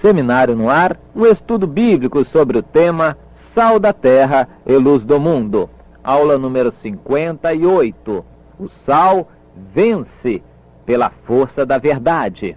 Seminário no Ar, um estudo bíblico sobre o tema Sal da Terra e Luz do Mundo. Aula número 58. O sal vence pela força da verdade.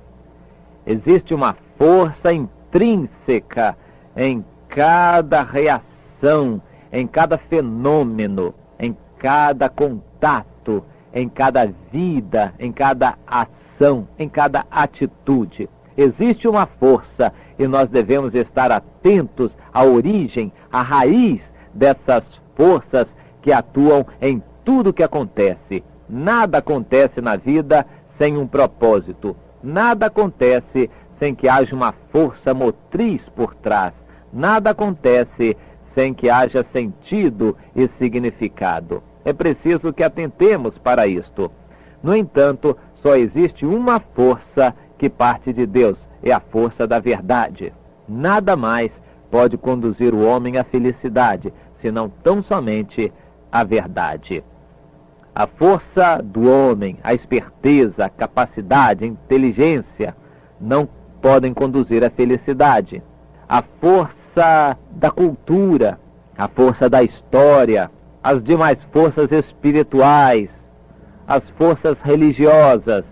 Existe uma força intrínseca em cada reação, em cada fenômeno, em cada contato, em cada vida, em cada ação, em cada atitude. Existe uma força e nós devemos estar atentos à origem, à raiz dessas forças que atuam em tudo que acontece. Nada acontece na vida sem um propósito. Nada acontece sem que haja uma força motriz por trás. Nada acontece sem que haja sentido e significado. É preciso que atentemos para isto. No entanto, só existe uma força que parte de Deus, é a força da verdade. Nada mais pode conduzir o homem à felicidade, senão tão somente a verdade. A força do homem, a esperteza, a capacidade, a inteligência, não podem conduzir à felicidade. A força da cultura, a força da história, as demais forças espirituais, as forças religiosas,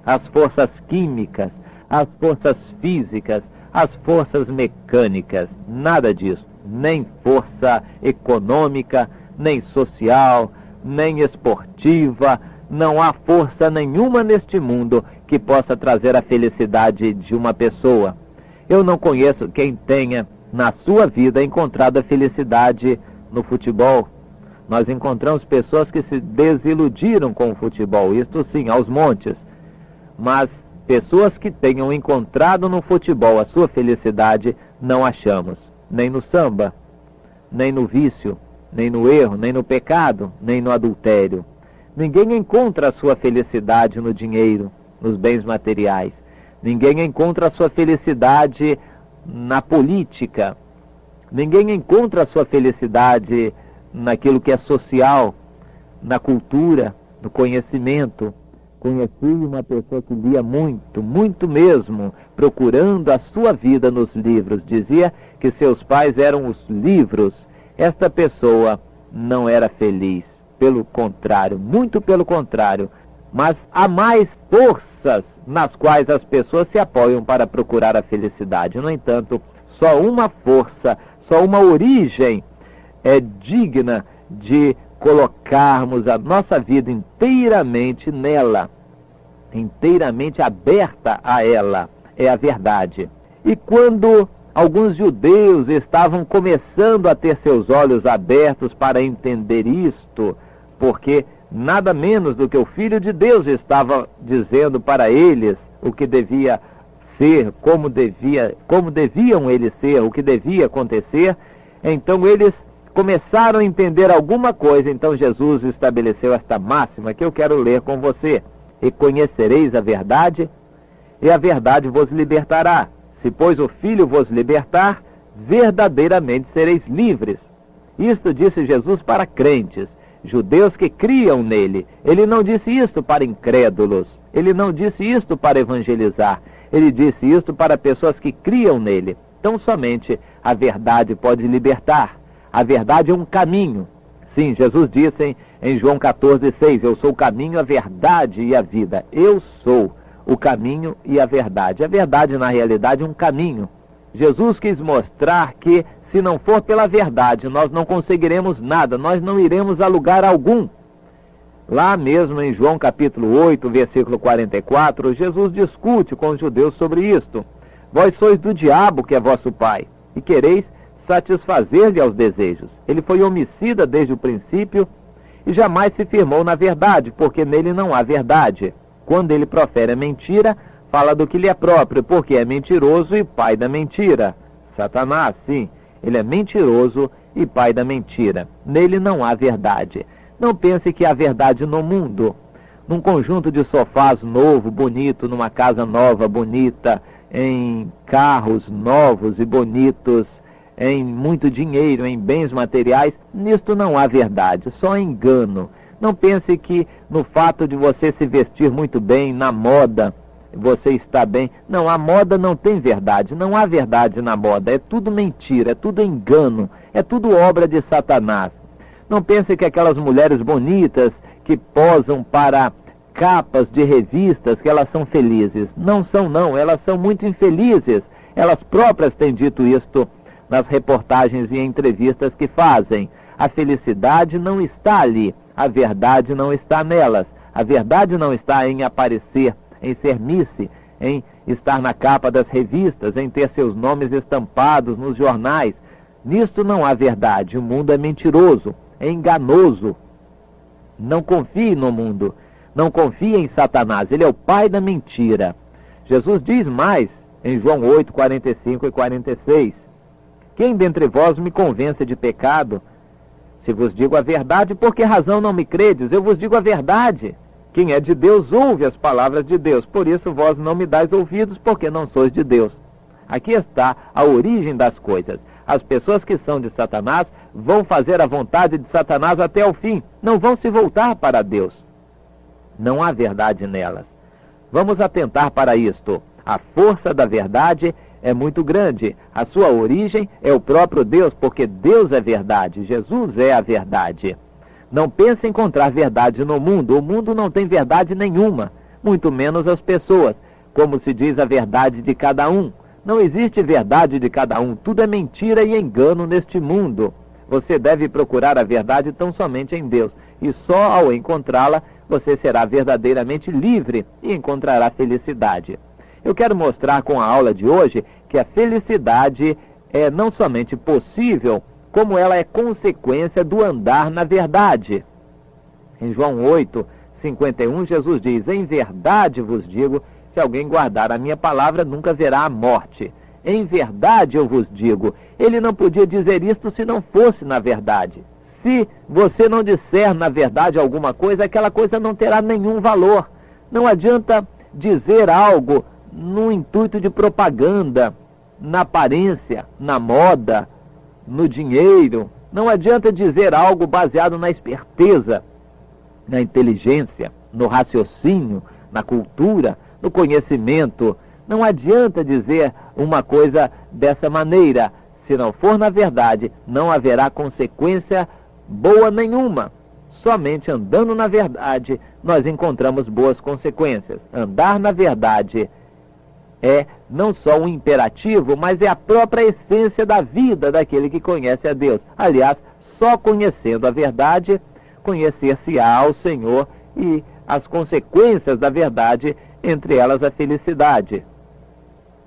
as forças químicas, as forças físicas, as forças mecânicas, nada disso. Nem força econômica, nem social, nem esportiva, não há força nenhuma neste mundo que possa trazer a felicidade de uma pessoa. Eu não conheço quem tenha, na sua vida, encontrado a felicidade no futebol. Nós encontramos pessoas que se desiludiram com o futebol, isto sim, aos montes. Mas pessoas que tenham encontrado no futebol a sua felicidade, não achamos. Nem no samba, nem no vício, nem no erro, nem no pecado, nem no adultério. Ninguém encontra a sua felicidade no dinheiro, nos bens materiais. Ninguém encontra a sua felicidade na política. Ninguém encontra a sua felicidade naquilo que é social, na cultura, no conhecimento. Conheci uma pessoa que lia muito, muito mesmo, procurando a sua vida nos livros. Dizia que seus pais eram os livros. Esta pessoa não era feliz, pelo contrário, muito pelo contrário. Mas há mais forças nas quais as pessoas se apoiam para procurar a felicidade. No entanto, só uma força, só uma origem é digna de colocarmos a nossa vida inteiramente nela, inteiramente aberta a ela, é a verdade. E quando alguns judeus estavam começando a ter seus olhos abertos para entender isto, porque nada menos do que o Filho de Deus estava dizendo para eles o que devia ser, como deviam eles ser, o que devia acontecer, então eles começaram a entender alguma coisa. Então Jesus estabeleceu esta máxima que eu quero ler com você. E conhecereis a verdade, e a verdade vos libertará. Se, pois, o Filho vos libertar, verdadeiramente sereis livres. Isto disse Jesus para crentes, judeus que criam nele. Ele não disse isto para incrédulos. Ele não disse isto para evangelizar. Ele disse isto para pessoas que criam nele. Então somente a verdade pode libertar. A verdade é um caminho. Sim, Jesus disse em João 14,6, eu sou o caminho, a verdade e a vida. Eu sou o caminho e a verdade. A verdade, na realidade, é um caminho. Jesus quis mostrar que, se não for pela verdade, nós não conseguiremos nada, nós não iremos a lugar algum. Lá mesmo em João capítulo 8, versículo 44, Jesus discute com os judeus sobre isto. Vós sois do diabo, que é vosso pai, e quereis satisfazer-lhe aos desejos. Ele foi homicida desde o princípio e jamais se firmou na verdade, porque nele não há verdade. Quando ele profere a mentira, fala do que lhe é próprio, porque é mentiroso e pai da mentira. Satanás, sim, ele é mentiroso e pai da mentira. Nele não há verdade. Não pense que há verdade no mundo. Num conjunto de sofás novo, bonito, numa casa nova, bonita, em carros novos e bonitos, em muito dinheiro, em bens materiais, nisto não há verdade, só engano. Não pense que no fato de você se vestir muito bem, na moda, você está bem. Não, a moda não tem verdade, não há verdade na moda, é tudo mentira, é tudo engano, é tudo obra de Satanás. Não pense que aquelas mulheres bonitas que posam para capas de revistas, que elas são felizes. Não são não, elas são muito infelizes. Elas próprias têm dito isto nas reportagens e entrevistas que fazem. A felicidade não está ali, a verdade não está nelas. A verdade não está em aparecer, em ser Miss, em estar na capa das revistas, em ter seus nomes estampados nos jornais. Nisto não há verdade, o mundo é mentiroso, é enganoso. Não confie no mundo, não confie em Satanás, ele é o pai da mentira. Jesus diz mais em João 8, 45 e 46. Quem dentre vós me convence de pecado? Se vos digo a verdade, por que razão não me credes? Eu vos digo a verdade. Quem é de Deus ouve as palavras de Deus, por isso vós não me dais ouvidos, porque não sois de Deus. Aqui está a origem das coisas. As pessoas que são de Satanás vão fazer a vontade de Satanás até o fim, não vão se voltar para Deus. Não há verdade nelas. Vamos atentar para isto. A força da verdade é muito grande. A sua origem é o próprio Deus, porque Deus é verdade, Jesus é a verdade. Não pense em encontrar verdade no mundo. O mundo não tem verdade nenhuma, muito menos as pessoas. Como se diz a verdade de cada um. Não existe verdade de cada um. Tudo é mentira e engano neste mundo. Você deve procurar a verdade tão somente em Deus. E só ao encontrá-la, você será verdadeiramente livre e encontrará felicidade. Eu quero mostrar com a aula de hoje que a felicidade é não somente possível, como ela é consequência do andar na verdade. Em João 8, 51, Jesus diz: em verdade vos digo, se alguém guardar a minha palavra, nunca verá a morte. Em verdade eu vos digo. Ele não podia dizer isto se não fosse na verdade. Se você não disser na verdade alguma coisa, aquela coisa não terá nenhum valor. Não adianta dizer algo no intuito de propaganda, na aparência, na moda, no dinheiro. Não adianta dizer algo baseado na esperteza, na inteligência, no raciocínio, na cultura, no conhecimento. Não adianta dizer uma coisa dessa maneira. Se não for na verdade, não haverá consequência boa nenhuma. Somente andando na verdade, nós encontramos boas consequências. Andar na verdade é não só um imperativo, mas é a própria essência da vida daquele que conhece a Deus. Aliás, só conhecendo a verdade, conhecer-se-á ao Senhor e as consequências da verdade, entre elas a felicidade.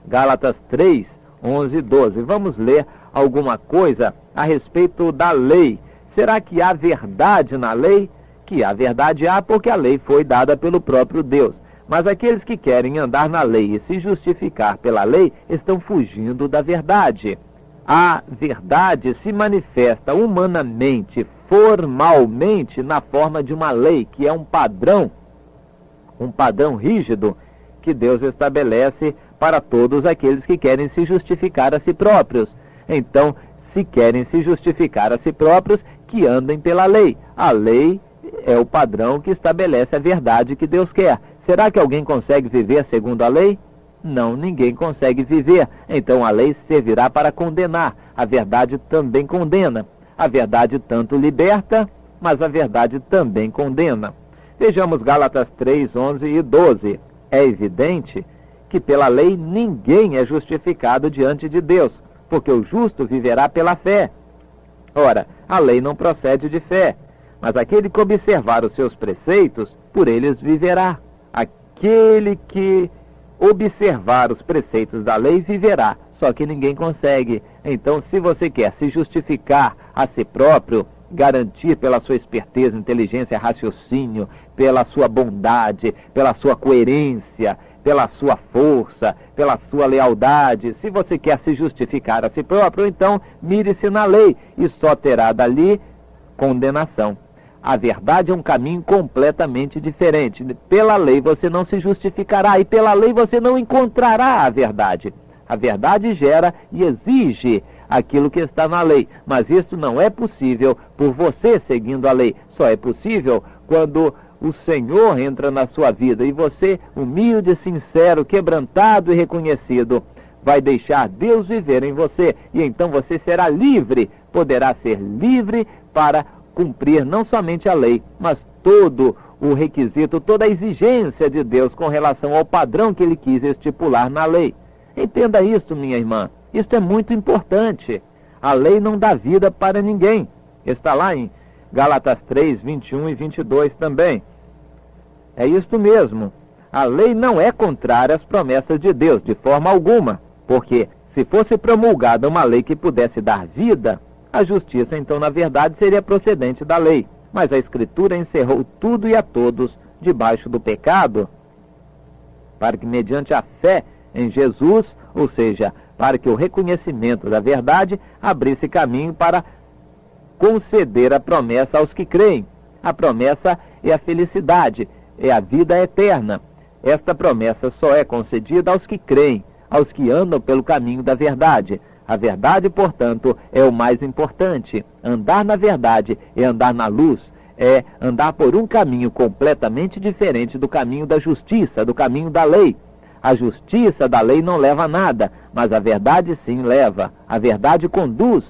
Gálatas 3, 11 e 12. Vamos ler alguma coisa a respeito da lei. Será que há verdade na lei? Que há verdade há, porque a lei foi dada pelo próprio Deus. Mas aqueles que querem andar na lei e se justificar pela lei estão fugindo da verdade. A verdade se manifesta humanamente, formalmente, na forma de uma lei, que é um padrão rígido que Deus estabelece para todos aqueles que querem se justificar a si próprios. Então, se querem se justificar a si próprios, que andem pela lei. A lei é o padrão que estabelece a verdade que Deus quer. Será que alguém consegue viver segundo a lei? Não, ninguém consegue viver. Então a lei servirá para condenar. A verdade também condena. A verdade tanto liberta, mas a verdade também condena. Vejamos Gálatas 3, 11 e 12. É evidente que pela lei ninguém é justificado diante de Deus, porque o justo viverá pela fé. Ora, a lei não procede de fé, mas aquele que observar os seus preceitos, por eles viverá. Aquele que observar os preceitos da lei viverá, só que ninguém consegue. Então, se você quer se justificar a si próprio, garantir pela sua esperteza, inteligência, raciocínio, pela sua bondade, pela sua coerência, pela sua força, pela sua lealdade, se você quer se justificar a si próprio, então mire-se na lei e só terá dali condenação. A verdade é um caminho completamente diferente. Pela lei você não se justificará e pela lei você não encontrará a verdade. A verdade gera e exige aquilo que está na lei, mas isso não é possível por você seguindo a lei. Só é possível quando o Senhor entra na sua vida e você, humilde, sincero, quebrantado e reconhecido, vai deixar Deus viver em você e então você será livre, poderá ser livre para cumprir não somente a lei, mas todo o requisito, toda a exigência de Deus com relação ao padrão que Ele quis estipular na lei. Entenda isso, minha irmã. Isso é muito importante. A lei não dá vida para ninguém. Está lá em Gálatas 3, 21 e 22 também. É isso mesmo. A lei não é contrária às promessas de Deus, de forma alguma. Porque se fosse promulgada uma lei que pudesse dar vida, a justiça, então, na verdade, seria procedente da lei. Mas a Escritura encerrou tudo e a todos debaixo do pecado, para que, mediante a fé em Jesus, ou seja, para que o reconhecimento da verdade abrisse caminho para conceder a promessa aos que creem. A promessa é a felicidade, é a vida eterna. Esta promessa só é concedida aos que creem, aos que andam pelo caminho da verdade. A verdade, portanto, é o mais importante. Andar na verdade é andar na luz, é andar por um caminho completamente diferente do caminho da justiça, do caminho da lei. A justiça da lei não leva a nada, mas a verdade sim leva. A verdade conduz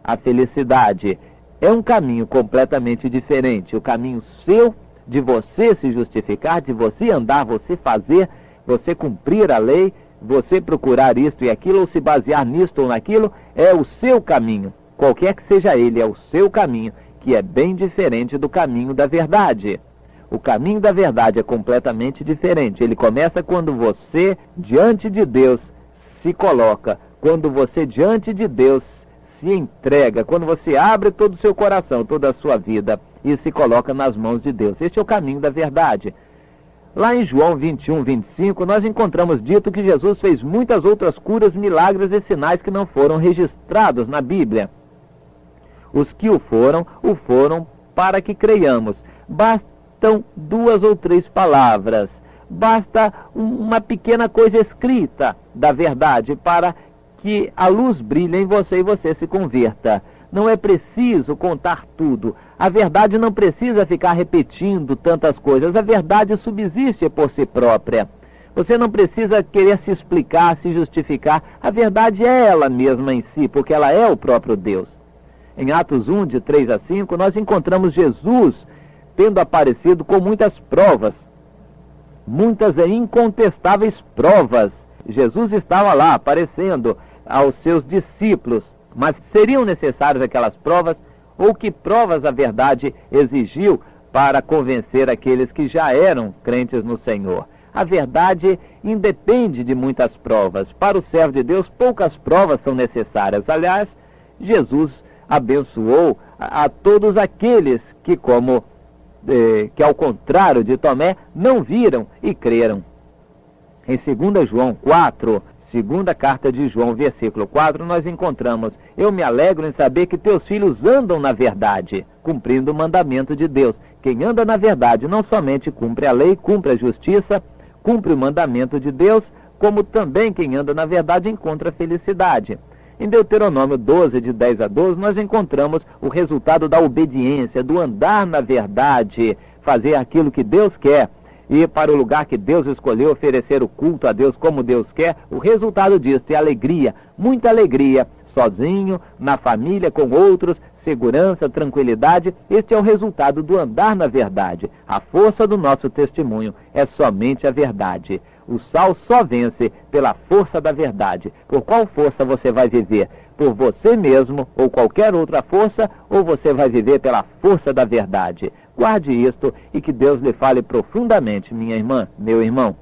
à felicidade. É um caminho completamente diferente. O caminho seu, de você se justificar, de você andar, você fazer, você cumprir a lei, você procurar isto e aquilo, ou se basear nisto ou naquilo, é o seu caminho. Qualquer que seja ele, é o seu caminho, que é bem diferente do caminho da verdade. O caminho da verdade é completamente diferente. Ele começa quando você, diante de Deus, se coloca. Quando você, diante de Deus, se entrega. Quando você abre todo o seu coração, toda a sua vida e se coloca nas mãos de Deus. Este é o caminho da verdade. Lá em João 21, 25, nós encontramos dito que Jesus fez muitas outras curas, milagres e sinais que não foram registrados na Bíblia. Os que o foram para que creiamos. Bastam 2 ou 3 palavras. Basta uma pequena coisa escrita da verdade para que a luz brilhe em você e você se converta. Não é preciso contar tudo. A verdade não precisa ficar repetindo tantas coisas. A verdade subsiste por si própria. Você não precisa querer se explicar, se justificar. A verdade é ela mesma em si, porque ela é o próprio Deus. Em Atos 1, de 3 a 5, nós encontramos Jesus tendo aparecido com muitas provas. Muitas e incontestáveis provas. Jesus estava lá aparecendo aos seus discípulos. Mas seriam necessárias aquelas provas, ou que provas a verdade exigiu para convencer aqueles que já eram crentes no Senhor? A verdade independe de muitas provas. Para o servo de Deus, poucas provas são necessárias. Aliás, Jesus abençoou a todos aqueles que, que ao contrário de Tomé, não viram e creram. Em 2 João 4, segunda carta de João, versículo 4, nós encontramos: eu me alegro em saber que teus filhos andam na verdade, cumprindo o mandamento de Deus. Quem anda na verdade não somente cumpre a lei, cumpre a justiça, cumpre o mandamento de Deus, como também quem anda na verdade encontra felicidade. Em Deuteronômio 12, de 10 a 12, nós encontramos o resultado da obediência, do andar na verdade, fazer aquilo que Deus quer, ir para o lugar que Deus escolheu, oferecer o culto a Deus como Deus quer. O resultado disso é alegria, muita alegria, sozinho, na família, com outros, segurança, tranquilidade. Este é o resultado do andar na verdade. A força do nosso testemunho é somente a verdade. O sal só vence pela força da verdade. Por qual força você vai viver? Por você mesmo ou qualquer outra força, ou você vai viver pela força da verdade? Guarde isto e que Deus lhe fale profundamente, minha irmã, meu irmão.